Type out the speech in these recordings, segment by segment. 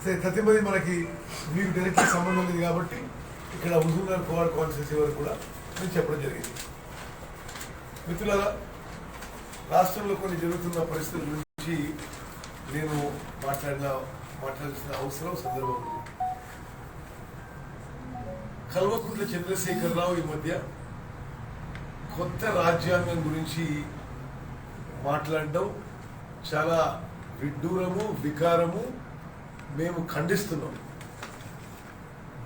సరే తదుపరి మనకి మీకు డైరెక్ట్గా సంబంధం లేదు కాబట్టి ఇక్కడ హుజూర్నగర్ కోఆర్డ్ కాన్స్టిట్యూన్సీ వరకు కూడా నేను చెప్పడం జరిగింది. మిత్రులారా, రాష్ట్రంలో కొన్ని జరుగుతున్న పరిస్థితుల గురించి నేను మాట్లాడాల్సిన అవసరం సందర్భం ఉంది. కల్వకుంట్ల చంద్రశేఖరరావు ఈ మధ్య కొత్త రాజ్యాంగం గురించి మాట్లాడడం చాలా విడ్డూరము, వికారము. మేము ఖండిస్తున్నాం.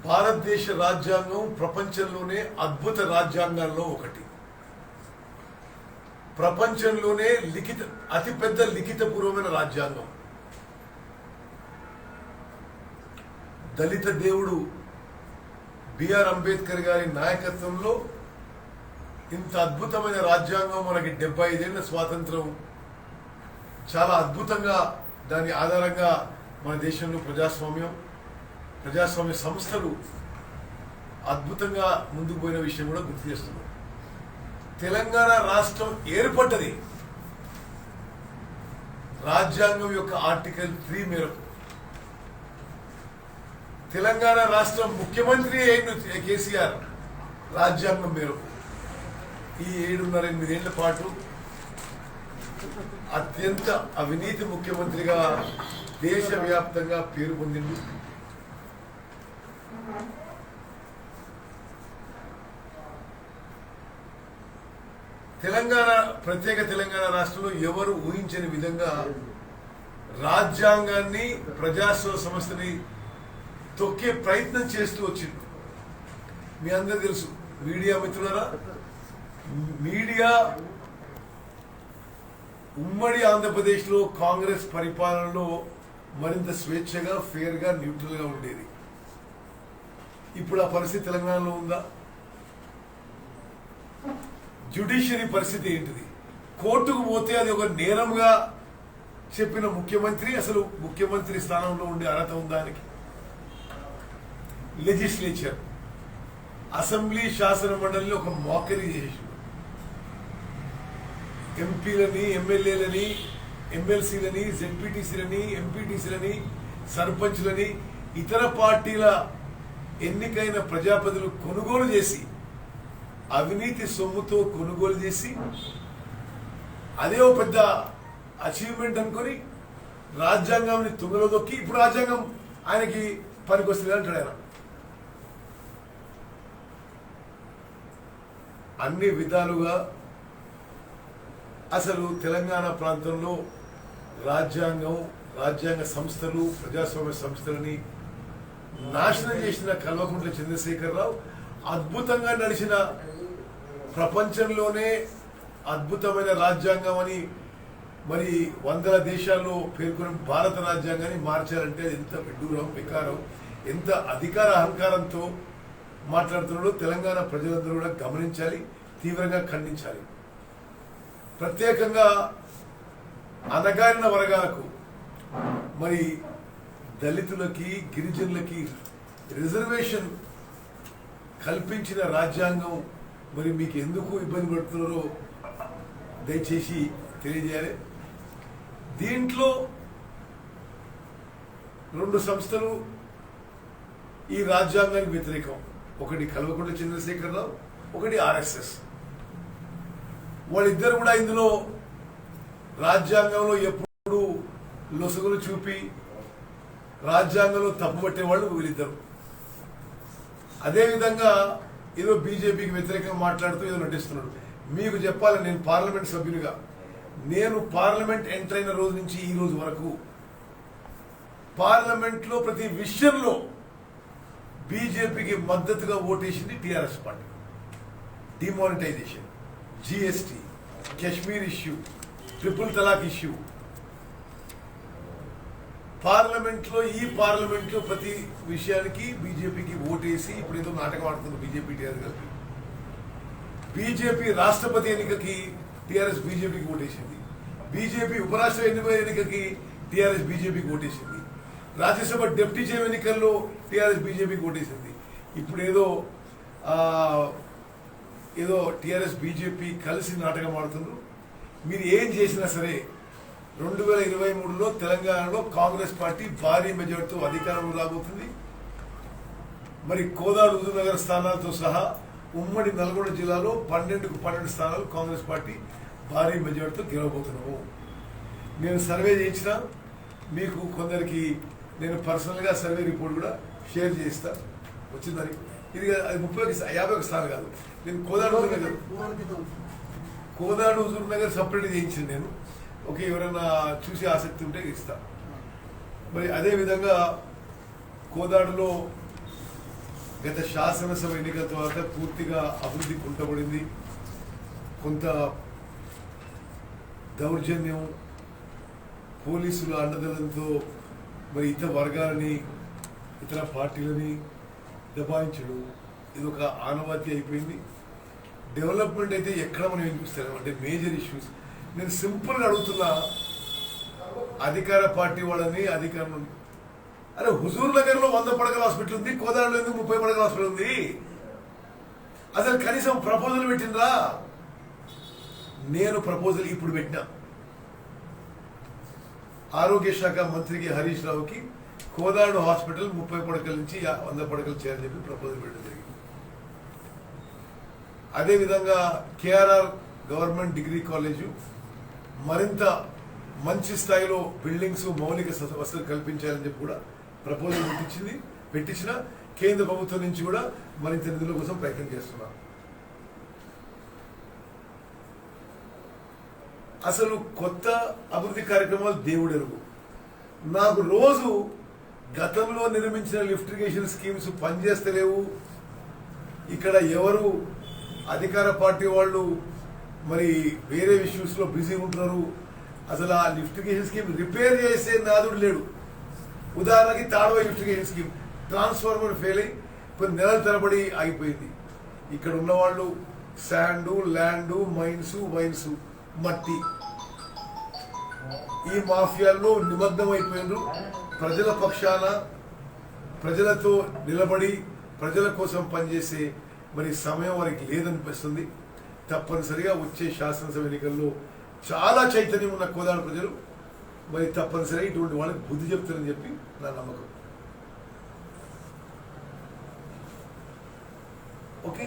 భారతదేశ రాజ్యాంగం ప్రపంచంలోనే అద్భుత రాజ్యాంగాల్లో ఒకటి. ప్రపంచంలోనే అతిపెద్ద లిఖితపూర్వమైన రాజ్యాంగం. దళిత దేవుడు బిఆర్ అంబేద్కర్ గారి నాయకత్వంలో ఇంత అద్భుతమైన రాజ్యాంగం మనకి 75 ఏళ్ల స్వాతంత్రం చాలా అద్భుతంగా దాని ఆధారంగా మన దేశంలో ప్రజాస్వామ్య సంస్థలు అద్భుతంగా ముందుకు పోయిన విషయం కూడా గుర్తు చేస్తున్నాం. తెలంగాణ రాష్ట్రం ఏర్పడ్డది రాజ్యాంగం యొక్క ఆర్టికల్ 3 మేరకు. తెలంగాణ రాష్ట్రం ముఖ్యమంత్రి అయిన కేసీఆర్ రాజ్యాంగం మేరకు ఈ 7.5-8 ఏళ్ల పాటు అత్యంత అవినీతి ముఖ్యమంత్రిగా దేశవ్యాప్తంగా పేరు పొందింది. ప్రత్యేక తెలంగాణ రాష్ట్రంలో ఎవరు ఊహించని విధంగా రాజ్యాంగాన్ని, ప్రజాస్వామ్య సంస్థని తొక్కే ప్రయత్నం చేస్తూ వచ్చింది. మీ అందరూ తెలుసు. మీడియా మిత్రులారా, మీడియా ఉమ్మడి ఆంధ్రప్రదేశ్లో కాంగ్రెస్ పరిపాలనలో మరింత స్వేచ్ఛగా, ఫేర్గా, న్యూట్రల్గా ఉండేది. ఇప్పుడు ఆ పరిస్థితి తెలంగాణలో ఉందా? జ్యుడిషియరీ పరిస్థితి ఏంటిది? కోర్టుకు పోతే అది ఒక నేరంగా చెప్పిన ముఖ్యమంత్రి అసలు ముఖ్యమంత్రి స్థానంలో ఉండే అర్హత ఉందా? లెజిస్లేచర్, అసెంబ్లీ, శాసన మండలిని ఒక మోకరీ చేసి ఎంపీలని, ఎమ్మెల్యేలని, ఎమ్మెల్సీలని, జెడ్పీటీసీలని, ఎంపీటీసీలని, సర్పంచ్లని, ఇతర పార్టీల ఎన్నికైన ప్రజాప్రతినిధులు కొనుగోలు చేసి, అవినీతి సొమ్ముతో కొనుగోలు చేసి, అదే ఒక పెద్ద అచీవ్మెంట్ అనుకొని రాజ్యాంగాన్ని తుంగలో దొక్కి ఇప్పుడు రాజ్యాంగం ఆయనకి పనికొస్తుంది అంటాడు ఆయన. అన్ని విధాలుగా అసలు తెలంగాణ ప్రాంతంలో రాజ్యాంగ సంస్థలు, ప్రజాస్వామ్య సంస్థలని నాశనం చేసిన కల్వకుంట్ల చంద్రశేఖరరావు అద్భుతంగా నడిచిన ప్రపంచంలోనే అద్భుతమైన రాజ్యాంగం అని మరి 100 దేశాల్లో పేర్కొన్న భారత రాజ్యాంగాన్ని మార్చారంటే ఎంత విడ్డూరం, వికారం, ఎంత అధికార అహంకారంతో మాట్లాడుతున్నాడో తెలంగాణ ప్రజలందరూ కూడా గమనించాలి, తీవ్రంగా ఖండించాలి. ప్రత్యేకంగా అణగారిన వర్గాలకు, మరి దళితులకి, గిరిజనులకి రిజర్వేషన్ కల్పించిన రాజ్యాంగం మరి మీకు ఎందుకు ఇబ్బంది పడుతున్నారో దయచేసి తెలియజేయాలి. దీంట్లో 2 సంస్థలు ఈ రాజ్యాంగానికి వ్యతిరేకం. ఒకటి కల్వకుంట్ల చంద్రశేఖరరావు, ఒకటి RSS. వాళ్ళిద్దరు కూడా ఇందులో రాజ్యాంగంలో ఎప్పుడు లొసుగులు చూపి రాజ్యాంగంలో తప్పుపట్టే వాళ్ళు వీళ్ళిద్దరు. అదేవిధంగా ఏదో బీజేపీకి వ్యతిరేకంగా మాట్లాడుతూ ఏదో నటిస్తున్నాడు. మీకు చెప్పాలి, నేను పార్లమెంట్ సభ్యునిగా, నేను పార్లమెంట్ ఎంటర్ అయిన రోజు నుంచి ఈ రోజు వరకు పార్లమెంట్లో ప్రతి విషయంలో బీజేపీకి మద్దతుగా ఓటేసింది TRS party. Demonetisation, GST, Kashmir issue, triple talaq issue, ఈ పార్లమెంట్లో ప్రతి విషయానికి బీజేపీకి ఓటేసి ఇప్పుడు ఏదో నాటకం ఆడుతుంది బీజేపీ టీఆర్ఎస్ కలిపి. బీజేపీ రాష్ట్రపతి ఎన్నికకి టీఆర్ఎస్ బీజేపీకి ఓటేసింది. బీజేపీ ఉపరాష్ట్రపతి ఎన్నికకి టీఆర్ఎస్ బీజేపీకి ఓటేసింది. రాజ్యసభ డిప్యూటీ చైర్మన్ ఎన్నికల్లో టీఆర్ఎస్ బీజేపీకి ఓటేసింది. ఇప్పుడు ఏదో టీఆర్ఎస్ బీజేపీ కలిసి నాటకం ఆడుతున్నారు. మీరు ఏం చేసినా సరే 2023లో తెలంగాణలో కాంగ్రెస్ పార్టీ భారీ మెజార్టీతో అధికారంలో రాబోతుంది. మరి కోదాడు హుజూర్నగర్ స్థానాలతో సహా ఉమ్మడి నల్గొండ జిల్లాలో 12కు 12 స్థానాలు కాంగ్రెస్ పార్టీ భారీ మెజార్టీతో గెలవబోతున్నాము. నేను సర్వే చేయించిన మీకు కొందరికి నేను పర్సనల్గా సర్వే రిపోర్ట్ కూడా షేర్ చేస్తా. వచ్చిందని ఇది అది 50 స్థానం కాదు. నేను కోదాడు హుజూర్ నగర్ సపరేట్ చేయించింది నేను. ఓకే, ఎవరైనా చూసే ఆసక్తి ఉంటే ఇస్తా. మరి అదేవిధంగా కోదాడులో గత శాసనసభ ఎన్నికల తర్వాత పూర్తిగా అభివృద్ధి కుంటబడింది. కొంత దౌర్జన్యం, పోలీసుల అండదండలతో మరి ఇతర వర్గాలని ఇతర పార్టీలని దబాయించడం ఇది ఒక ఆనవాతి అయిపోయింది. డెవలప్మెంట్ అయితే ఎక్కడ మనం ఏం చూస్తాం అంటే మేజర్ ఇష్యూస్. నేను సింపుల్గా అడుగుతున్నా అధికార పార్టీ వాళ్ళని అధికారులు, అరే హుజూర్ నగర్లో 100 పడకల హాస్పిటల్ ఉంది, కోదాడలో ఎందుకు 30 పడకల హాస్పిటల్ ఉంది? అసలు కనీసం ప్రపోజల్ పెట్టిండ్రా? నేను ప్రపోజల్ ఇప్పుడు పెట్టినా ఆరోగ్య శాఖ మంత్రికి హరీష్ రావుకి కోదాడు హాస్పిటల్ 30 పడకల నుంచి 100 పడకలు చేయాలని చెప్పి ప్రపోజల్ పెట్టడం జరిగింది. అదేవిధంగా కేఆర్ఆర్ గవర్నమెంట్ డిగ్రీ కాలేజు మరింత మంచి స్థాయిలో బిల్డింగ్స్ మౌలిక వసతులు కల్పించాలని చెప్పి కూడా ప్రపోజల్ పెట్టించిన కేంద్ర ప్రభుత్వం నుంచి కూడా మరింత నిధుల కోసం ప్రయత్నం చేస్తున్నారు. అసలు కొత్త అభివృద్ధి కార్యక్రమాలు దేవుడు ఎరుగు. నాకు రోజు గతంలో నిర్మించిన లిఫ్ట్ ఇరిగేషన్ స్కీమ్స్ పనిచేస్తలేవు, ఇక్కడ ఎవరు అధికార పార్టీ వాళ్ళు మరి వేరే ఇష్యూస్లో బిజీ ఉంటున్నారు, అసలు ఆ లిఫ్ట్ ఇరిగేషన్ స్కీమ్ రిపేర్ చేసే నాదుడు లేడు. ఉదాహరణకి తాడవ lift irrigation scheme transformer fail అయి కొన్ని నెలల తరబడి ఆగిపోయింది. ఇక్కడ ఉన్నవాళ్ళు శాండు, ల్యాండు, మైన్స్, వైన్స్, మట్టి ఈ మాఫియాల్లో నిమగ్నం అయిపోయినారు. ప్రజల పక్షాన ప్రజలతో నిలబడి ప్రజల కోసం పనిచేసే మరి సమయం వారికి లేదనిపిస్తుంది. తప్పనిసరిగా వచ్చే శాసనసభ ఎన్నికల్లో చాలా చైతన్యం ఉన్న కోదాడ ప్రజలు మరి తప్పనిసరిగా ఇటువంటి వాళ్ళకి బుద్ధి చెప్తారని చెప్పి నా నమ్మకం. ఓకే.